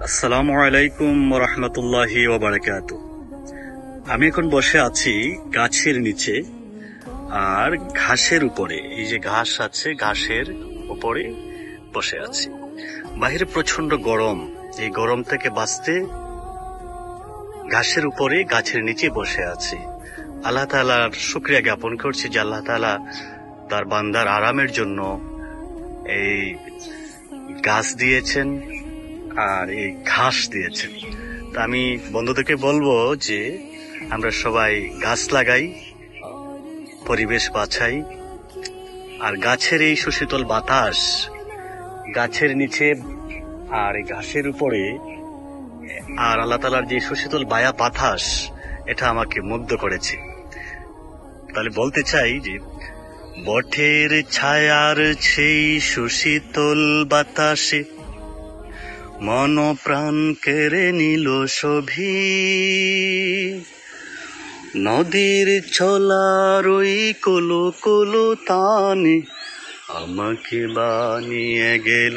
আসসালামু আলাইকুম রহমতুল্লাহি ওয়া বারাকাতু। আমি এখন বসে আছি গাছের নিচে আর ঘাসের উপরে। এই যে ঘাস আছে, ঘাসের উপরে বসে আছি। বাইরে প্রচন্ড গরম। এই গরম থেকে বাঁচতে ঘাসের উপরে গাছের নিচে বসে আছি। আল্লাহ তাআলার শুকরিয়া জ্ঞাপন করছি যে আল্লাহ তাআলা তার বান্দার আরামের জন্য এই গাছ দিয়েছেন আর এই ঘাস দিয়েছেন। তা আমি বন্ধুদেরকে বলবো যে আমরা সবাই গাছ লাগাই, পরিবেশ বাঁচাই। আর গাছের এই সুশীতল বাতাস, গাছের নিচে আর এই ঘাসের উপরে, আর আল্লাহ তাআলার যে সুশীতল বায়া বাতাস, এটা আমাকে মুগ্ধ করেছে। তাহলে বলতে চাই যে বটের ছায়ার সেই সুশীতল বাতাসে মন প্রাণ কেড়ে নিল সভি, নদীর চলার ওই কুলো কুলো তানে আমাকে বানিয়ে গেল